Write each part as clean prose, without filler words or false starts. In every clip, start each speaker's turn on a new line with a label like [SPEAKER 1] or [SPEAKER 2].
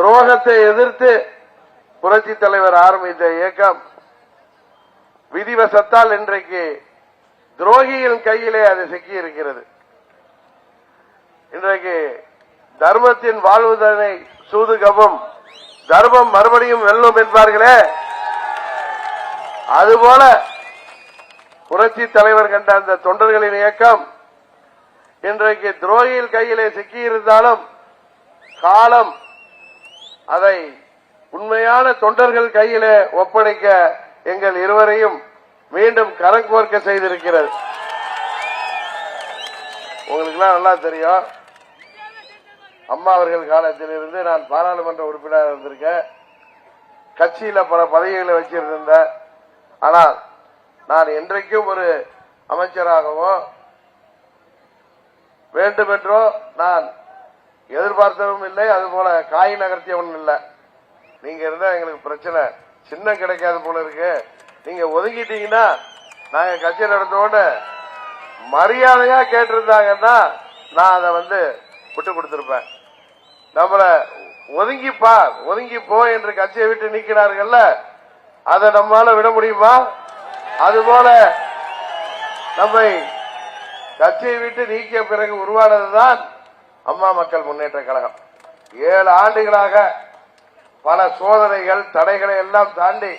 [SPEAKER 1] துரோகத்தை எதிர்த்து புரட்சி தலைவர் ஆரம்பித்த இயக்கம் விதிவசத்தால் இன்றைக்கு துரோகியின் கையிலே அது சிக்கி இருக்கிறது. இன்றைக்கு தர்மத்தின் வாழ்வுதனை சூதுகவும் தர்மம் மறுபடியும் வெல்லும் என்பார்களே, அதுபோல புரட்சி தலைவர் கண்ட அந்த தொண்டர்களின் இயக்கம் இன்றைக்கு துரோகியின் கையிலே சிக்கியிருந்தாலும் காலம் அதை உண்மையான தொண்டர்கள் கையிலே ஒப்படைக்க எங்கள் இருவரையும் மீண்டும் கரங்கோர்க்க செய்திருக்கிறது. உங்களுக்கு நல்லா தெரியும், அம்மா அவர்கள் காலத்திலிருந்து நான் பாராளுமன்ற உறுப்பினராக இருந்திருக்கேன். கட்சியில பல பதவிகளை வச்சிருந்தேன். ஆனால் நான் என்றைக்கும் ஒரு அமைச்சராகவோ வேண்டுமென்றோ நான் எதிர்பார்த்தவும் இல்லை, அதுபோல காய் நகர்த்தியவனும் இல்லை. நீங்க இருந்தா எங்களுக்கு பிரச்சனை, சின்னம் கிடைக்காது போல இருக்கு. நீங்க ஒதுக்கிட்டீங்கன்னா நாங்க கட்சி நடத்தோட மரியாதையா கேட்டிருந்தாங்கன்னா நான் அதை விட்டு கொடுத்திருப்பேன். நம்மள ஒதுங்கி போ என்று கட்சியை விட்டு நீக்கிறார்கள், அதை நம்மால விட முடியுமா? அதுபோல நம்மை கட்சியை விட்டு நீக்கிய பிறகு உருவானதுதான் அம்மா மக்கள் முன்னேற்ற கழகம். 7 ஆண்டுகளாக பல சோதனைகள் தடைகளை எல்லாம் தாண்டி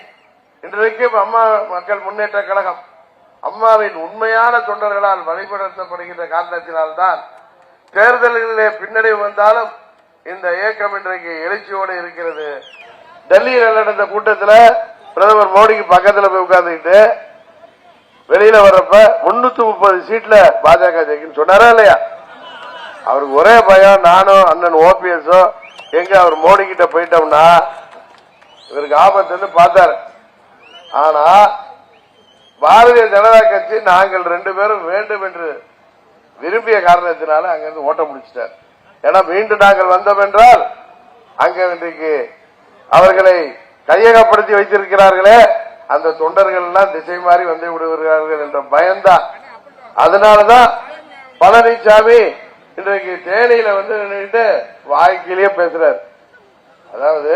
[SPEAKER 1] இன்றைக்கும் அம்மா மக்கள் முன்னேற்ற கழகம் அம்மாவின் உண்மையான தொண்டர்களால் வழிபடுத்தப்படுகின்ற காரணத்தினால்தான் தேர்தல்களிலே பின்னடைவு வந்தாலும் இந்த இயக்கம் இன்றைக்கு எழுச்சியோடு இருக்கிறது. டெல்லியில் நடந்த கூட்டத்தில் பிரதமர் மோடிக்கு பக்கத்தில் போய் உட்கார்ந்துக்கிட்டு வெளியில வர்றப்ப 330 சீட்ல பாஜக ஜெயிக்குன்னு சொன்னாரா இல்லையா? அவருக்கு ஒரே பயம், நானும் அண்ணன் ஓபிஎஸோ எங்க அவர் மோடி கிட்ட போயிட்டோம்னா இவருக்கு ஆபத்துன்னு பார்த்தாரு. ஆனா பாரதிய ஜனதா கட்சி நாங்கள் 2 பேரும் வேண்டும் என்று விரும்பிய காரணத்தினால அங்கிருந்து ஓட்ட முடிச்சிட்டார். ஏன்னா மீண்டும் நாங்கள் வந்தோம் என்றால் அங்க இன்றைக்கு அவர்களை கையகப்படுத்தி வைத்திருக்கிறார்களே, அந்த தொண்டர்கள் எல்லாம் திசை மாறி வந்து விடுகிறார்கள் என்ற பயம்தான். அதனாலதான் பழனிசாமி இன்றைக்கு தேனியில நின்றுட்டு வாய்க்கிலேயே பேசுறாரு. அதாவது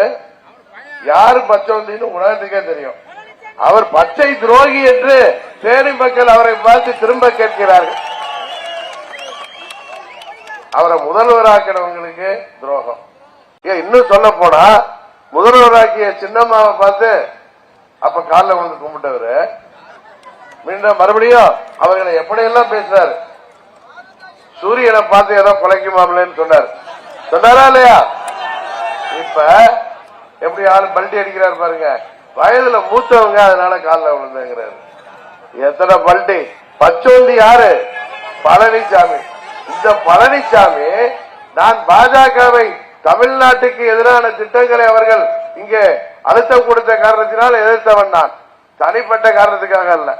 [SPEAKER 1] யாரு பச்சைன்னு உலகத்துக்கே தெரியும். அவர் பச்சை துரோகி என்று தேனி மக்கள் அவரை பார்த்து திரும்ப கேட்கிறார்கள். அவரை முதல்வராக்கினவங்களுக்கு துரோகம். இன்னும் சொல்ல போனா முதல்வராக்கிய சின்னம்மாவை பார்த்து அப்ப காலில் வந்து கும்பிட்டவரு மீண்டும் மறுபடியும் அவர்களை எப்படியெல்லாம் பேசுறாரு. சூரியனை பார்த்து ஏதோ குலைக்குமாமலன்னு சொன்னாரா இல்லையா? இப்ப எப்படி யாரும் பல்ட்டி அடிக்கிறாரு பாருங்க. வயதுல மூத்தவங்க, அதனால காலில் விழுந்துங்கிறாரு. எத்தனை பல்ட்டி? பச்சோந்தி யாரு? பழனிசாமி. இந்த பழனிசாமி நான் பாஜகவை தமிழ்நாட்டுக்கு எதிரான திட்டங்களை அவர்கள் இங்கே அழுத்தம் கொடுத்த காரணத்தினால் எதிர்த்தவன், நான் தனிப்பட்ட காரணத்துக்காக அல்ல.